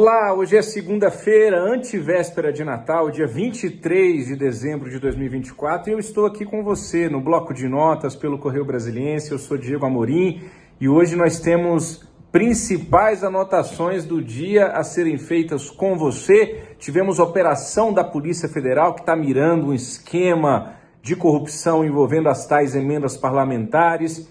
Olá, hoje é segunda-feira, antevéspera de Natal, dia 23 de dezembro de 2024, e eu estou aqui com você no bloco de notas pelo Correio Brasiliense. Eu sou Diego Amorim e hoje nós temos principais anotações do dia a serem feitas com você. Tivemos operação da Polícia Federal que está mirando um esquema de corrupção envolvendo as tais emendas parlamentares.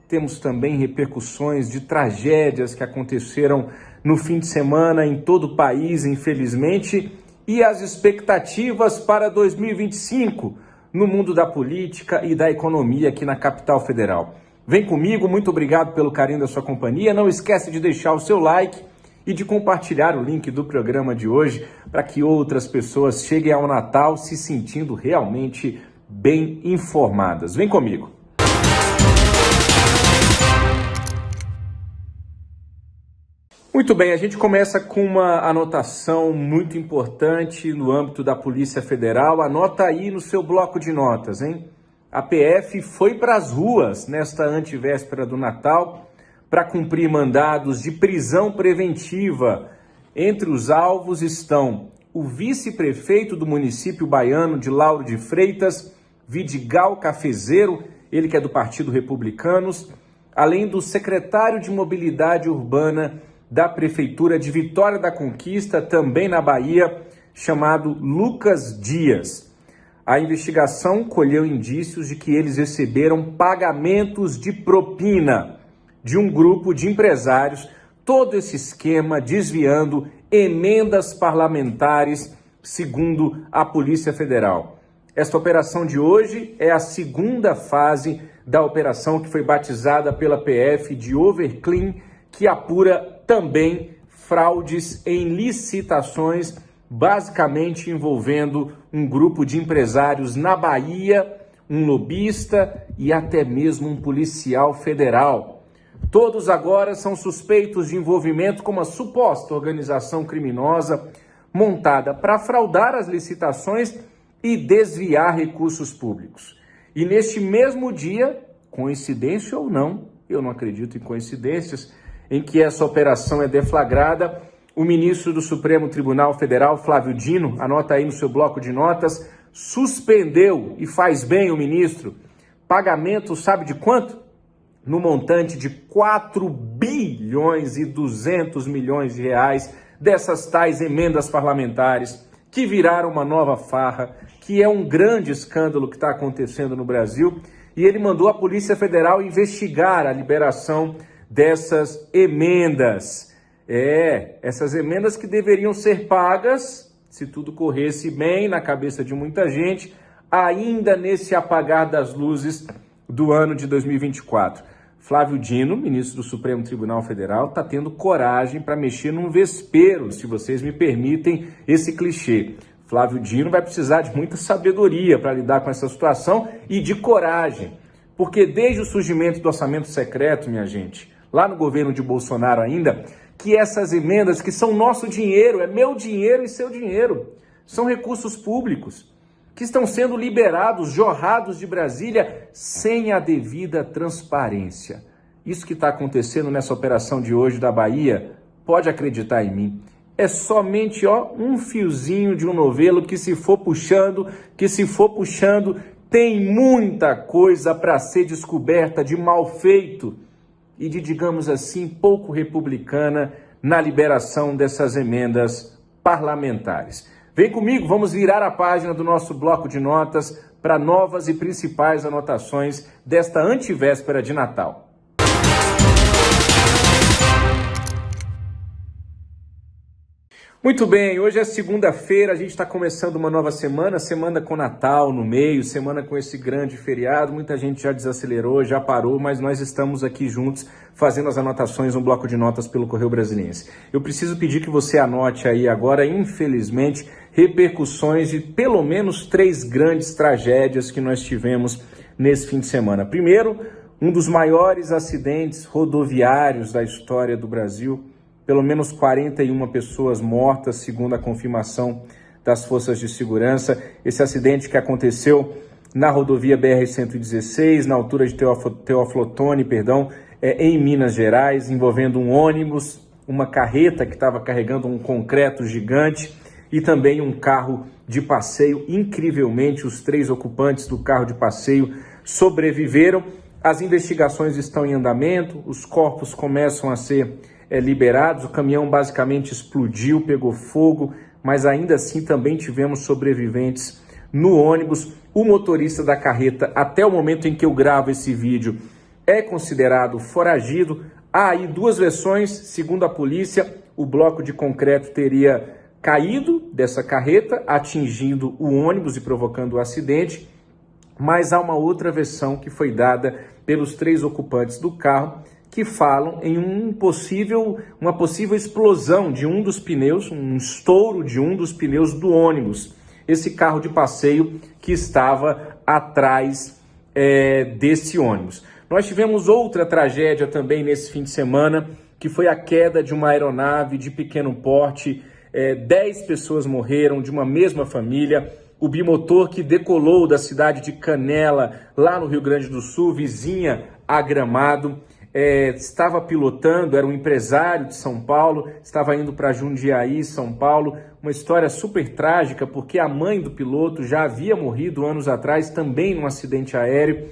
Temos também repercussões de tragédias que aconteceram no fim de semana em todo o país, infelizmente, e as expectativas para 2025 no mundo da política e da economia aqui na capital federal. Vem comigo, muito obrigado pelo carinho da sua companhia. Não esquece de deixar o seu like e de compartilhar o link do programa de hoje para que outras pessoas cheguem ao Natal se sentindo realmente bem informadas. Vem comigo. Muito bem, a gente começa com uma anotação muito importante no âmbito da Polícia Federal. Anota aí no seu bloco de notas, hein? A PF foi para as ruas nesta antevéspera do Natal para cumprir mandados de prisão preventiva. Entre os alvos estão o vice-prefeito do município baiano de Lauro de Freitas, Vidigal Cafezeiro, ele que é do Partido Republicanos, além do secretário de Mobilidade Urbana da Prefeitura de Vitória da Conquista, também na Bahia, chamado Lucas Dias. A investigação colheu indícios de que eles receberam pagamentos de propina de um grupo de empresários, todo esse esquema desviando emendas parlamentares, segundo a Polícia Federal. Esta operação de hoje é a segunda fase da operação que foi batizada pela PF de Overclean, que apura também fraudes em licitações, basicamente envolvendo um grupo de empresários na Bahia, um lobista e até mesmo um policial federal. Todos agora são suspeitos de envolvimento com uma suposta organização criminosa montada para fraudar as licitações e desviar recursos públicos. E neste mesmo dia, coincidência ou não, eu não acredito em coincidências, em que essa operação é deflagrada, o ministro do Supremo Tribunal Federal, Flávio Dino, anota aí no seu bloco de notas, suspendeu, e faz bem o ministro, pagamento, sabe de quanto? No montante de 4 bilhões e 200 milhões de reais dessas tais emendas parlamentares, que viraram uma nova farra, que é um grande escândalo que está acontecendo no Brasil, e ele mandou a Polícia Federal investigar a liberação dessas emendas. Essas emendas que deveriam ser pagas, se tudo corresse bem na cabeça de muita gente, ainda nesse apagar das luzes do ano de 2024. Flávio Dino, ministro do Supremo Tribunal Federal, está tendo coragem para mexer num vespeiro, se vocês me permitem esse clichê. Flávio Dino vai precisar de muita sabedoria para lidar com essa situação e de coragem, porque desde o surgimento do orçamento secreto, minha gente, lá no governo de Bolsonaro ainda, que essas emendas, que são nosso dinheiro, é meu dinheiro e seu dinheiro, são recursos públicos, que estão sendo liberados, jorrados de Brasília, sem a devida transparência. Isso que está acontecendo nessa operação de hoje da Bahia, pode acreditar em mim, é somente um fiozinho de um novelo que se for puxando, tem muita coisa para ser descoberta de mal feito e de, digamos assim, pouco republicana na liberação dessas emendas parlamentares. Vem comigo, vamos virar a página do nosso bloco de notas para novas e principais anotações desta antevéspera de Natal. Muito bem, hoje é segunda-feira, a gente está começando uma nova semana, semana com Natal no meio, semana com esse grande feriado. Muita gente já desacelerou, já parou, mas nós estamos aqui juntos fazendo as anotações no bloco de notas pelo Correio Brasiliense. Eu preciso pedir que você anote aí agora, infelizmente, repercussões de pelo menos 3 grandes tragédias que nós tivemos nesse fim de semana. Primeiro, um dos maiores acidentes rodoviários da história do Brasil. Pelo menos 41 pessoas mortas, segundo a confirmação das forças de segurança. Esse acidente que aconteceu na rodovia BR-116, na altura de Teófilo Otoni, em Minas Gerais, envolvendo um ônibus uma carreta que estava carregando um concreto gigante e também um carro de passeio. Incrivelmente, os 3 ocupantes do carro de passeio sobreviveram. As investigações estão em andamento, os corpos começam a ser liberados. O caminhão basicamente explodiu, pegou fogo, mas ainda assim também tivemos sobreviventes no ônibus. O motorista da carreta, até o momento em que eu gravo esse vídeo, é considerado foragido. Há aí 2 versões. Segundo a polícia, o bloco de concreto teria caído dessa carreta, atingindo o ônibus e provocando o acidente. Mas há uma outra versão que foi dada pelos 3 ocupantes do carro, que falam em uma possível explosão de um dos pneus, um estouro de um dos pneus do ônibus. Esse carro de passeio que estava atrás desse ônibus. Nós tivemos outra tragédia também nesse fim de semana, que foi a queda de uma aeronave de pequeno porte. 10 pessoas morreram, de uma mesma família. O bimotor que decolou da cidade de Canela, lá no Rio Grande do Sul, vizinha a Gramado, estava pilotando, era um empresário de São Paulo, estava indo para Jundiaí, São Paulo. Uma história super trágica, porque a mãe do piloto já havia morrido anos atrás, também num acidente aéreo.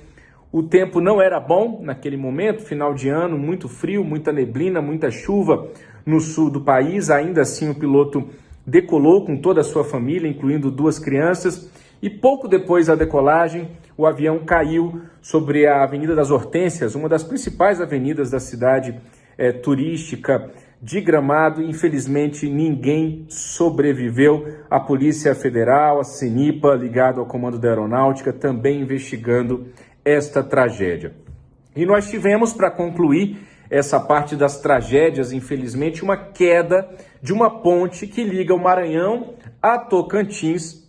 O tempo não era bom naquele momento, final de ano, muito frio, muita neblina, muita chuva no sul do país. Ainda assim, o piloto decolou com toda a sua família, incluindo 2 crianças, e pouco depois da decolagem, o avião caiu sobre a Avenida das Hortênsias, uma das principais avenidas da cidade turística de Gramado. Infelizmente, ninguém sobreviveu. A Polícia Federal, a CENIPA, ligado ao Comando da Aeronáutica, também investigando esta tragédia. E nós tivemos, para concluir essa parte das tragédias, infelizmente, uma queda de uma ponte que liga o Maranhão a Tocantins.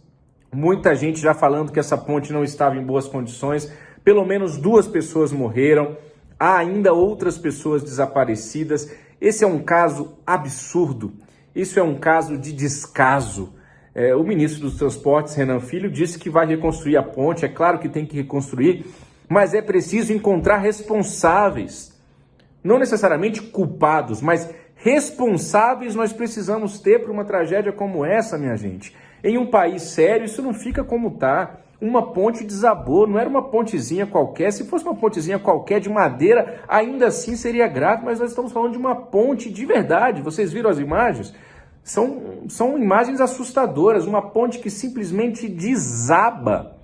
Muita gente já falando que essa ponte não estava em boas condições. Pelo menos 2 pessoas morreram. Há ainda outras pessoas desaparecidas. Esse é um caso absurdo. Isso é um caso de descaso. O ministro dos Transportes, Renan Filho, disse que vai reconstruir a ponte. É claro que tem que reconstruir, mas é preciso encontrar responsáveis. Não necessariamente culpados, mas responsáveis nós precisamos ter para uma tragédia como essa, minha gente. Em um país sério, isso não fica como está. Uma ponte desabou, não era uma pontezinha qualquer. Se fosse uma pontezinha qualquer de madeira, ainda assim seria grave, mas nós estamos falando de uma ponte de verdade. Vocês viram as imagens? São imagens assustadoras, uma ponte que simplesmente desaba.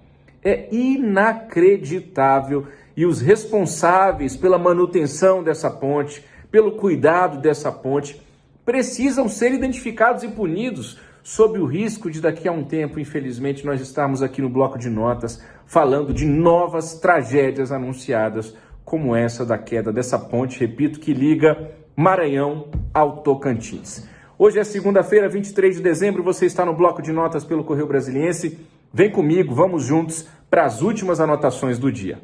É inacreditável. E os responsáveis pela manutenção dessa ponte, pelo cuidado dessa ponte, precisam ser identificados e punidos, sob o risco de daqui a um tempo, infelizmente, nós estarmos aqui no Bloco de Notas falando de novas tragédias anunciadas, como essa da queda dessa ponte, repito, que liga Maranhão ao Tocantins. Hoje é segunda-feira, 23 de dezembro, você está no Bloco de Notas pelo Correio Brasiliense. Vem comigo, vamos juntos para as últimas anotações do dia.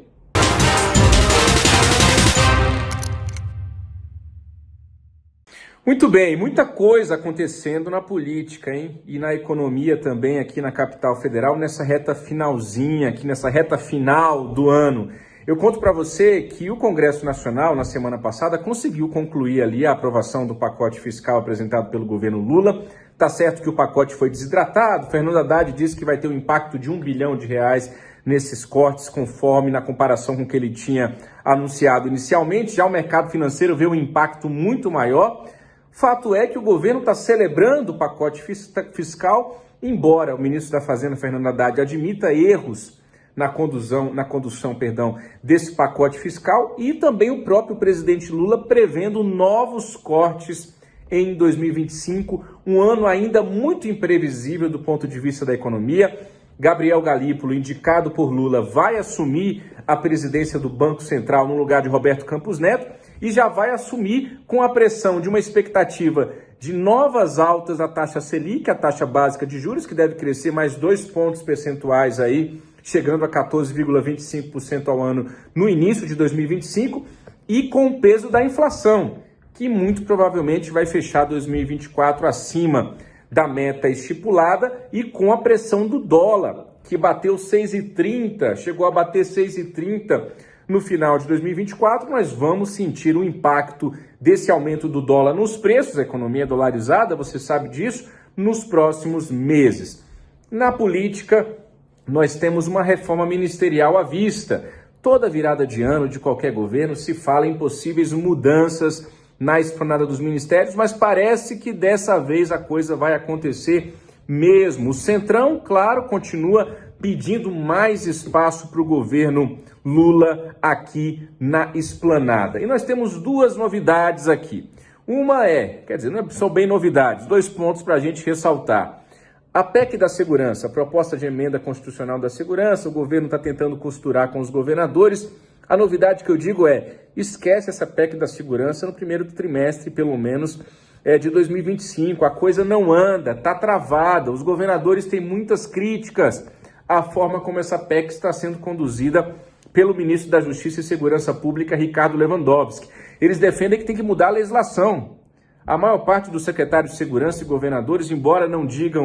Muito bem, muita coisa acontecendo na política, hein? E na economia também aqui na capital federal, nessa reta finalzinha, aqui nessa reta final do ano. Eu conto para você que o Congresso Nacional, na semana passada, conseguiu concluir ali a aprovação do pacote fiscal apresentado pelo governo Lula. Tá certo que o pacote foi desidratado. Fernando Haddad disse que vai ter um impacto de R$1 bilhão nesses cortes, conforme na comparação com o que ele tinha anunciado inicialmente. Já o mercado financeiro vê um impacto muito maior. Fato é que o governo está celebrando o pacote fiscal, embora o ministro da Fazenda, Fernando Haddad, admita erros na condução desse pacote fiscal, e também o próprio presidente Lula prevendo novos cortes em 2025, um ano ainda muito imprevisível do ponto de vista da economia. Gabriel Galípolo, indicado por Lula, vai assumir a presidência do Banco Central no lugar de Roberto Campos Neto e já vai assumir com a pressão de uma expectativa de novas altas da taxa Selic, a taxa básica de juros, que deve crescer mais 2 pontos percentuais aí, chegando a 14,25% ao ano no início de 2025, e com o peso da inflação, que muito provavelmente vai fechar 2024 acima da meta estipulada, e com a pressão do dólar, que bateu 6,30, chegou a bater 6,30 no final de 2024, nós vamos sentir o impacto desse aumento do dólar nos preços, a economia dolarizada, você sabe disso, nos próximos meses. Na política, nós temos uma reforma ministerial à vista. Toda virada de ano de qualquer governo se fala em possíveis mudanças na esplanada dos ministérios, mas parece que dessa vez a coisa vai acontecer mesmo. O Centrão, claro, continua pedindo mais espaço para o governo Lula aqui na esplanada. E nós temos duas novidades aqui. Uma não são bem novidades, 2 pontos para a gente ressaltar. A PEC da segurança, a proposta de emenda constitucional da segurança, o governo está tentando costurar com os governadores. A novidade que eu digo esquece essa PEC da segurança no primeiro trimestre, pelo menos, de 2025. A coisa não anda, está travada. Os governadores têm muitas críticas à forma como essa PEC está sendo conduzida pelo ministro da Justiça e Segurança Pública, Ricardo Lewandowski. Eles defendem que tem que mudar a legislação. A maior parte dos secretários de segurança e governadores, embora não diga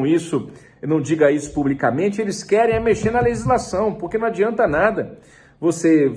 isso publicamente, eles querem mexer na legislação, porque não adianta nada você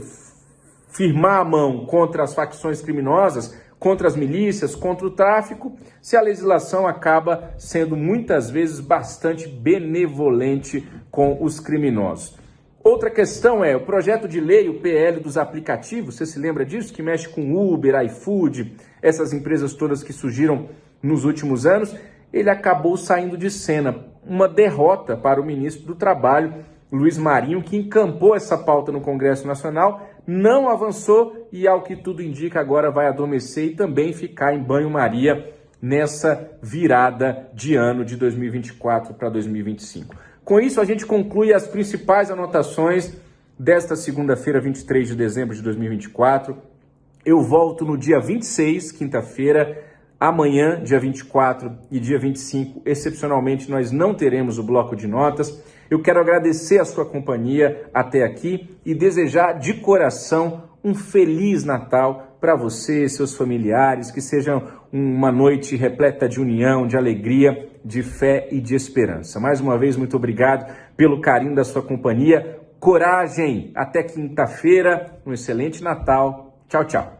firmar a mão contra as facções criminosas, contra as milícias, contra o tráfico, se a legislação acaba sendo muitas vezes bastante benevolente com os criminosos. Outra questão o projeto de lei, o PL dos aplicativos, você se lembra disso? Que mexe com Uber, iFood, essas empresas todas que surgiram nos últimos anos. Ele acabou saindo de cena. Uma derrota para o ministro do Trabalho, Luiz Marinho, que encampou essa pauta no Congresso Nacional, não avançou e, ao que tudo indica, agora vai adormecer e também ficar em banho-maria nessa virada de ano de 2024 para 2025. Com isso, a gente conclui as principais anotações desta segunda-feira, 23 de dezembro de 2024. Eu volto no dia 26, quinta-feira. Amanhã, dia 24 e dia 25, excepcionalmente, nós não teremos o bloco de notas. Eu quero agradecer a sua companhia até aqui e desejar de coração um Feliz Natal para você e seus familiares, que seja uma noite repleta de união, de alegria, de fé e de esperança. Mais uma vez, muito obrigado pelo carinho da sua companhia. Coragem! Até quinta-feira, um excelente Natal. Tchau, tchau.